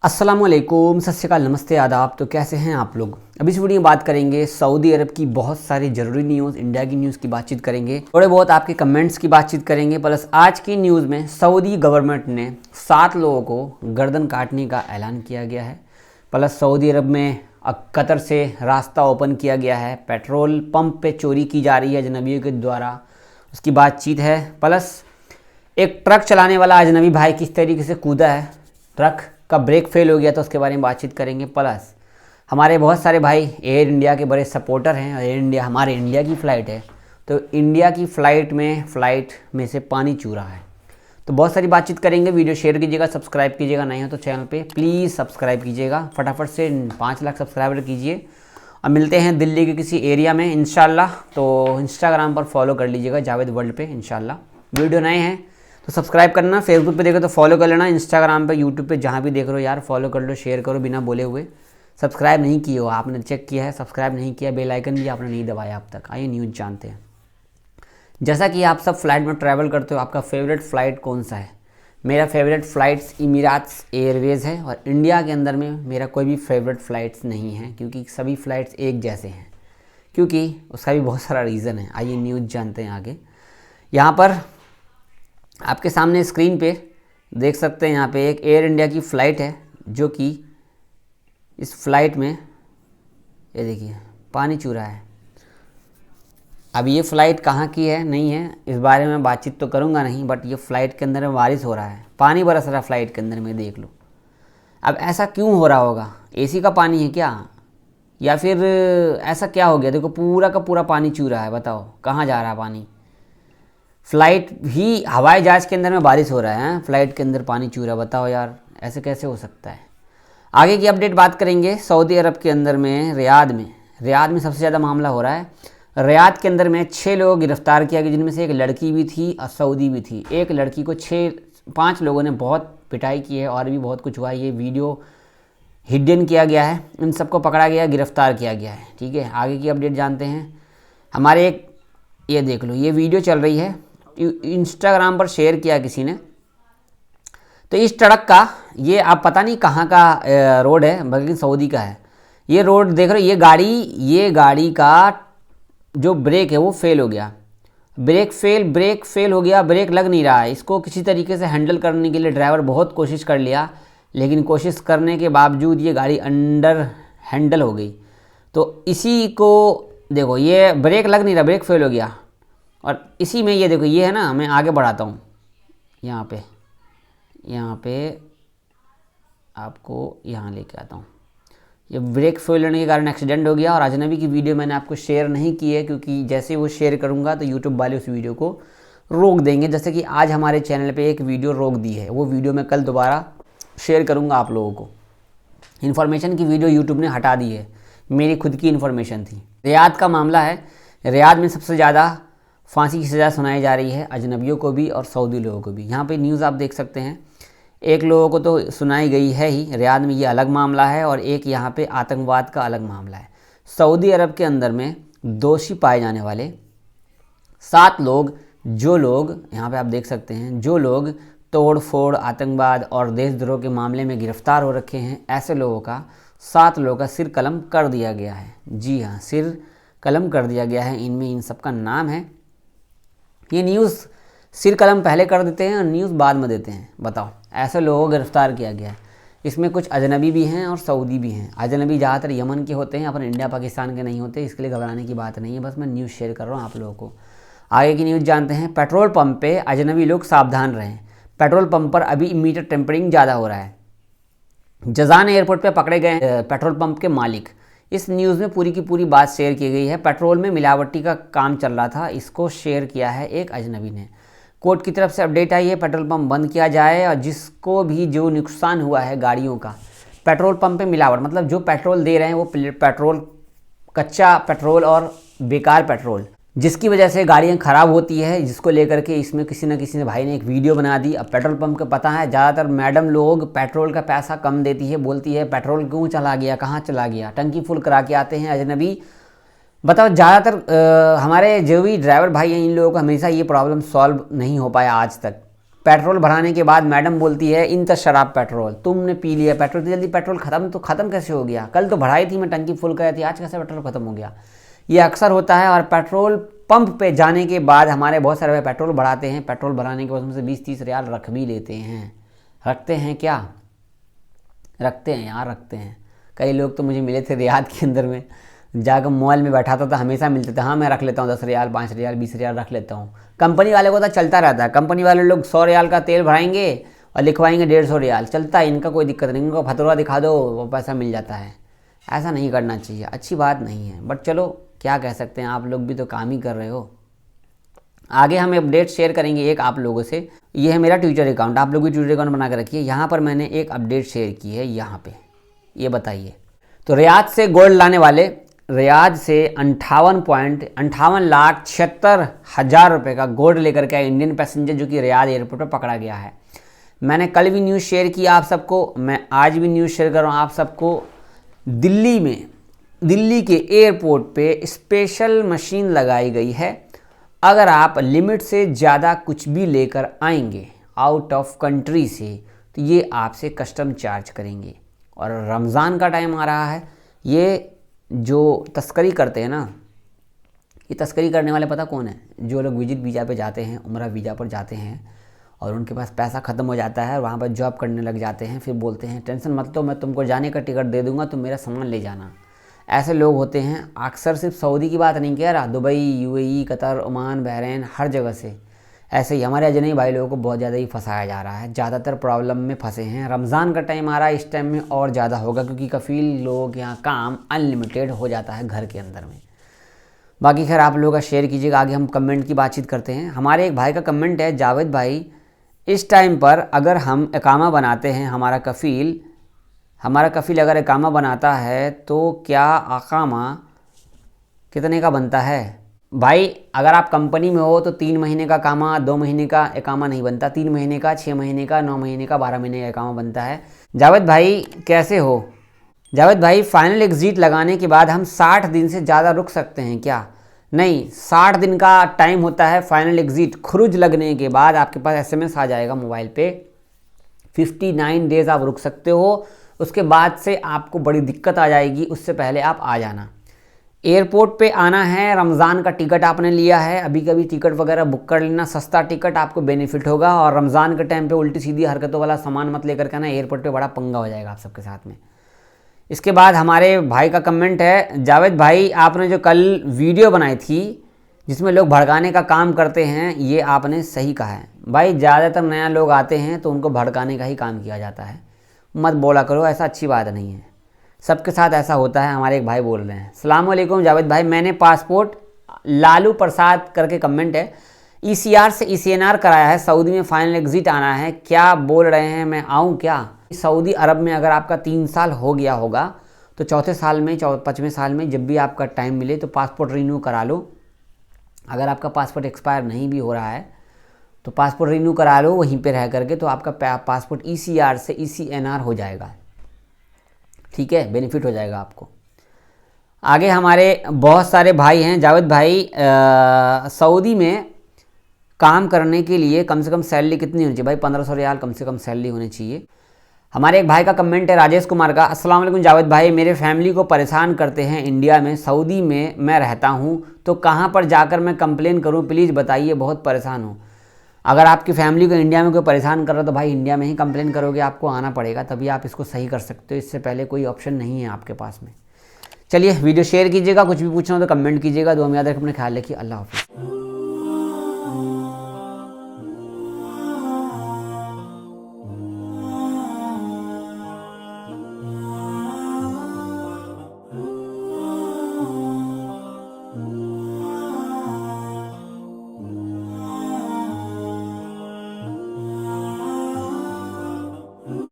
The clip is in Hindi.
अस्सलामुअलैकुम, सत श्री अकाल, नमस्ते, आदाब। तो कैसे हैं आप लोग। अभी इस वीडियो में बात करेंगे सऊदी अरब की बहुत सारी ज़रूरी न्यूज़, इंडिया की न्यूज़ की बातचीत करेंगे, थोड़े बहुत आपके कमेंट्स की बातचीत करेंगे। प्लस आज की न्यूज़ में सऊदी गवर्नमेंट ने 7 लोगों को गर्दन काटने का ऐलान किया गया है। प्लस सऊदी अरब में कतर से रास्ता ओपन किया गया है। पेट्रोल पंप पे चोरी की जा रही है अजनबियों के द्वारा, उसकी बातचीत है। प्लस एक ट्रक चलाने वाला अजनबी भाई किस तरीके से कूदा है, ट्रक का ब्रेक फेल हो गया, तो उसके बारे में बातचीत करेंगे। प्लस हमारे बहुत सारे भाई एयर इंडिया के बड़े सपोर्टर हैं और एयर इंडिया हमारे इंडिया की फ़्लाइट है, तो इंडिया की फ़्लाइट में से पानी चू रहा है। तो बहुत सारी बातचीत करेंगे। वीडियो शेयर कीजिएगा, सब्सक्राइब कीजिएगा, नहीं हो तो चैनल पे प्लीज़ सब्सक्राइब कीजिएगा। फटाफट से 5 लाख सब्सक्राइबर कीजिए और मिलते हैं दिल्ली के किसी एरिया में इंशाल्लाह। तो इंस्टाग्राम पर फॉलो कर लीजिएगा जावेद वर्ल्ड पे इंशाल्लाह। वीडियो नए हैं तो सब्सक्राइब करना, फेसबुक पे देखो तो फॉलो कर लेना, इंस्टाग्राम पे, यूट्यूब पे, जहाँ भी देख रहे हो यार फॉलो कर लो, शेयर करो बिना बोले हुए। सब्सक्राइब नहीं किए हो, आपने चेक किया है, सब्सक्राइब नहीं किया, बेल आइकन भी आपने नहीं दबाया अब तक। आइए न्यूज़ जानते हैं। जैसा कि आप सब फ्लाइट में ट्रैवल करते हो, आपका फेवरेट फ़्लाइट कौन सा है? मेरा फेवरेट फ़्लाइट्स इमिराट्स एयरवेज़ है और इंडिया के अंदर में मेरा कोई भी फेवरेट फ़्लाइट्स नहीं है, क्योंकि सभी फ़्लाइट्स एक जैसे हैं, क्योंकि उसका भी बहुत सारा रीज़न है। आइए न्यूज़ जानते हैं आगे। यहाँ पर आपके सामने स्क्रीन पे देख सकते हैं, यहाँ पे एक एयर इंडिया की फ़्लाइट है, जो कि इस फ्लाइट में ये देखिए पानी चू रहा है। अब ये फ़्लाइट कहाँ की है नहीं है इस बारे में बातचीत तो करूँगा नहीं, बट ये फ़्लाइट के अंदर में बारिश हो रहा है, पानी बरस रहा है फ़्लाइट के अंदर में, देख लो। अब ऐसा क्यों हो रहा होगा? एसी का पानी है क्या, या फिर ऐसा क्या हो गया? देखो पूरा का पूरा पानी चू रहा है, बताओ कहाँ जा रहा है पानी? फ़्लाइट ही, हवाई जहाज़ के अंदर में बारिश हो रहा है, फ़्लाइट के अंदर पानी चू रहा है, बताओ यार ऐसे कैसे हो सकता है। आगे की अपडेट बात करेंगे। सऊदी अरब के अंदर में रियाद में सबसे ज़्यादा मामला हो रहा है। रियाद के अंदर में 6 लोगों को गिरफ्तार किया गया, जिनमें से एक लड़की भी थी और सऊदी भी थी। एक लड़की को 5 लोगों ने बहुत पिटाई की है और भी बहुत कुछ हुआ है। ये वीडियो हिडन किया गया है, इन सबको पकड़ा गया, गिरफ्तार किया गया है। ठीक है, आगे की अपडेट जानते हैं। हमारे एक ये देख लो, ये वीडियो चल रही है, इंस्टाग्राम पर शेयर किया किसी ने। तो इस सड़क का, ये आप पता नहीं कहाँ का रोड है, बल्कि सऊदी का है। ये रोड देख रहे हो, ये गाड़ी का जो ब्रेक है वो फेल हो गया, ब्रेक फेल हो गया, ब्रेक लग नहीं रहा है। इसको किसी तरीके से हैंडल करने के लिए ड्राइवर बहुत कोशिश कर लिया, लेकिन कोशिश करने के बावजूद ये गाड़ी अंडर हैंडल हो गई। तो इसी को देखो, ये ब्रेक लग नहीं रहा, ब्रेक फेल हो गया। और इसी में ये देखो, ये है ना, मैं आगे बढ़ाता हूँ, यहाँ पे आपको यहाँ लेके आता हूँ। ये ब्रेक फेल होने के कारण एक्सीडेंट हो गया। और अजनबी की वीडियो मैंने आपको शेयर नहीं की है, क्योंकि जैसे वो शेयर करूँगा तो यूट्यूब वाले उस वीडियो को रोक देंगे। जैसे कि आज हमारे चैनल पे एक वीडियो रोक दी है, वो वीडियो मैं कल दोबारा शेयर करूँगा आप लोगों को। इन्फॉर्मेशन की वीडियो यूट्यूब ने हटा दी है, मेरी खुद की इन्फॉर्मेशन थी। रियाद का मामला है। रियाद में सबसे ज़्यादा फांसी की सज़ा सुनाई जा रही है, अजनबियों को भी और सऊदी लोगों को भी। यहाँ पे न्यूज़ आप देख सकते हैं, एक लोगों को तो सुनाई गई है ही, रियाद में ये अलग मामला है, और एक यहाँ पे आतंकवाद का अलग मामला है। सऊदी अरब के अंदर में दोषी पाए जाने वाले 7 लोग, जो लोग यहाँ पे आप देख सकते हैं, जो लोग तोड़ फोड़, आतंकवाद और देशद्रोह के मामले में गिरफ्तार हो रखे हैं, ऐसे लोगों का 7 लोगों का सिर कलम कर दिया गया है। जी हाँ, सिर कलम कर दिया गया है। इनमें इन सब का नाम है। ये न्यूज़ सिर कलम पहले कर देते हैं और न्यूज़ बाद में देते हैं, बताओ। ऐसे लोगों को गिरफ्तार किया गया है। इसमें कुछ अजनबी भी हैं और सऊदी भी हैं। अजनबी ज़्यादातर यमन के होते हैं, अपने इंडिया पाकिस्तान के नहीं होते, इसके लिए घबराने की बात नहीं है, बस मैं न्यूज़ शेयर कर रहा हूँ आप लोगों को। आगे की न्यूज़ जानते हैं। पेट्रोल पंप पे अजनबी लोग सावधान रहें। पेट्रोल पंप पर अभी मीटर टेम्परिंग ज़्यादा हो रहा है। जजान एयरपोर्ट पर पकड़े गए पेट्रोल पंप के मालिक। इस न्यूज़ में पूरी की पूरी बात शेयर की गई है। पेट्रोल में मिलावटी का काम चल रहा था, इसको शेयर किया है एक अजनबी ने। कोर्ट की तरफ से अपडेट आई है, पेट्रोल पंप बंद किया जाए और जिसको भी जो नुकसान हुआ है गाड़ियों का, पेट्रोल पंप पे मिलावट, मतलब जो पेट्रोल दे रहे हैं वो पेट्रोल कच्चा पेट्रोल और बेकार पेट्रोल, जिसकी वजह से गाड़ियाँ ख़राब होती है, जिसको लेकर के इसमें किसी न किसी ने भाई ने एक वीडियो बना दी। अब पेट्रोल पंप का पता है, ज़्यादातर मैडम लोग पेट्रोल का पैसा कम देती है, बोलती है पेट्रोल क्यों चला गया, कहाँ चला गया, टंकी फुल करा के आते हैं अजनबी। बताओ, ज़्यादातर हमारे जो भी ड्राइवर भाई हैं, इन लोगों को हमेशा ये प्रॉब्लम सॉल्व नहीं हो पाया आज तक। पेट्रोल भराने के बाद मैडम बोलती है इन शराब पेट्रोल, तुमने पी लिया पेट्रोल, इतनी जल्दी पेट्रोल खत्म, तो खत्म कैसे हो गया? कल तो भराई थी, मैं टंकी फुल कराई थी, आज कैसे पेट्रोल खत्म हो गया? ये अक्सर होता है। और पेट्रोल पंप पे जाने के बाद हमारे बहुत सारे पेट्रोल भराते हैं, पेट्रोल भराने के बाद उनसे 20-30 रियाल रख भी लेते हैं। रखते हैं क्या? रखते हैं यार, रखते हैं। कई लोग तो मुझे मिले थे रियाद के अंदर में, जाकर मॉल में बैठा था, हमेशा मिलते थे, हाँ मैं रख लेता हूँ 10 रियाल, 5 रियाल, 20 रियाल रख लेता हूँ। कंपनी वाले को तो चलता रहता है, कंपनी वाले लोग 100 रियाल का तेल भराएंगे और लिखवाएंगे 150 रियाल, चलता है, इनका कोई दिक्कत नहीं, इनको फतवा दिखा दो वो पैसा मिल जाता है। ऐसा नहीं करना चाहिए, अच्छी बात नहीं है, बट चलो क्या कह सकते हैं, आप लोग भी तो काम ही कर रहे हो। आगे हम अपडेट शेयर करेंगे एक आप लोगों से। ये है मेरा ट्विटर अकाउंट, आप लोग भी ट्विटर अकाउंट बना कर रखिए। यहाँ पर मैंने एक अपडेट शेयर की है, यहाँ पे ये बताइए। तो रियाद से गोल्ड लाने वाले, रियाद से 58,76,76,000 रुपये का गोल्ड लेकर के इंडियन पैसेंजर जो कि रियाद एयरपोर्ट पर पकड़ा गया है। मैंने कल भी न्यूज़ शेयर किया आप सबको, मैं आज भी न्यूज़ शेयर कर रहा हूँ आप सबको। दिल्ली में, दिल्ली के एयरपोर्ट पे स्पेशल मशीन लगाई गई है। अगर आप लिमिट से ज़्यादा कुछ भी लेकर आएंगे आउट ऑफ कंट्री से, तो ये आपसे कस्टम चार्ज करेंगे। और रमज़ान का टाइम आ रहा है, ये जो तस्करी करते हैं ना, ये तस्करी करने वाले पता कौन है? जो लोग विजिट वीज़ा पे जाते हैं, उम्रा वीज़ा पर जाते हैं और उनके पास पैसा ख़त्म हो जाता है, वहाँ पर जॉब करने लग जाते हैं, फिर बोलते हैं टेंशन मत लो, मैं तुमको जाने का टिकट दे दूँगा, तुम मेरा सामान ले जाना। ऐसे लोग होते हैं। अक्सर सिर्फ सऊदी की बात नहीं कह रहा, Dubai, UAE, Qatar, Oman, Bahrain, हर जगह से ऐसे ही हमारे अजनबी भाई लोगों को बहुत ज़्यादा ही फंसाया जा रहा है। ज़्यादातर प्रॉब्लम में फंसे हैं। रमज़ान का टाइम आ रहा है, इस टाइम में और ज़्यादा होगा, क्योंकि कफ़ील लोगों के यहाँ काम अनलिमिटेड हो जाता है घर के अंदर में। बाकी खैर आप लोगों का शेयर कीजिएगा, आगे हम कमेंट की बातचीत करते हैं। हमारे एक भाई का कमेंट है, जावेद भाई इस टाइम पर अगर हम इकामा बनाते हैं, हमारा कफ़ील अगर इकामा बनाता है तो क्या अकामा कितने का बनता है? भाई अगर आप कंपनी में हो तो 3 महीने का कामा, 2 महीने का इकामा नहीं बनता, 3 महीने का, 6 महीने का, 9 महीने का, 12 महीने का इकामा बनता है। जावेद भाई कैसे हो? जावेद भाई फाइनल एग्ज़िट लगाने के बाद हम 60 दिन से ज़्यादा रुक सकते हैं क्या? नहीं, 60 दिन का टाइम होता है फाइनल एग्ज़िट। खुरुज लगने के बाद आपके पास SMS आ जाएगा मोबाइल पे, 59 डेज़ आप रुक सकते हो। उसके बाद से आपको बड़ी दिक्कत आ जाएगी, उससे पहले आप आ जाना। एयरपोर्ट पे आना है, रमज़ान का टिकट आपने लिया है, अभी कभी टिकट वगैरह बुक कर लेना, सस्ता टिकट, आपको बेनिफिट होगा। और रमज़ान के टाइम पे उल्टी सीधी हरकतों वाला सामान मत लेकर के आना, एयरपोर्ट पे बड़ा पंगा हो जाएगा आप सबके साथ में। इसके बाद हमारे भाई का कमेंट है, जावेद भाई आपने जो कल वीडियो बनाई थी जिसमें लोग भड़काने का काम करते हैं, ये आपने सही कहा है। भाई ज़्यादातर नया लोग आते हैं तो उनको भड़काने का ही काम किया जाता है, मत बोला करो, ऐसा अच्छी बात नहीं है। सबके साथ ऐसा होता है। हमारे एक भाई बोल रहे हैं, अस्सलाम वालेकुम जावेद भाई, मैंने पासपोर्ट लालू प्रसाद करके कमेंट है, ECR से ECNR कराया है, सऊदी में फाइनल एग्ज़िट आना है, क्या बोल रहे हैं, मैं आऊँ क्या? सऊदी अरब में अगर आपका 3 साल हो गया होगा तो चौथे साल में, 5वें साल में जब भी आपका टाइम मिले तो पासपोर्ट रिन्यू करा लो। अगर आपका पासपोर्ट एक्सपायर नहीं भी हो रहा है तो पासपोर्ट रिन्यू करा लो वहीं पे रह करके, तो आपका पासपोर्ट ECR से ECNR हो जाएगा, ठीक है, बेनिफिट हो जाएगा आपको। आगे हमारे बहुत सारे भाई हैं, जावेद भाई सऊदी में काम करने के लिए कम से कम सैलरी कितनी होनी चाहिए? भाई 1500 रियाल कम से कम सैलरी होनी चाहिए। हमारे एक भाई का कमेंट है, राजेश कुमार का, अस्सलाम वालेकुम जावेद भाई, मेरे फैमिली को परेशान करते हैं इंडिया में, सऊदी में मैं रहता हूँ, तो कहाँ पर जाकर मैं कंप्लेन करूँ, प्लीज़ बताइए, बहुत परेशान हूँ। अगर आपकी फैमिली को इंडिया में कोई परेशान कर रहा है तो भाई इंडिया में ही कंप्लेन करोगे, आपको आना पड़ेगा, तभी आप इसको सही कर सकते हो, इससे पहले कोई ऑप्शन नहीं है आपके पास में। चलिए वीडियो शेयर कीजिएगा, कुछ भी पूछना हो तो कमेंट कीजिएगा। दुआ में याद रखें, अपना ख्याल रखिए, अल्लाह हाफ़िज़।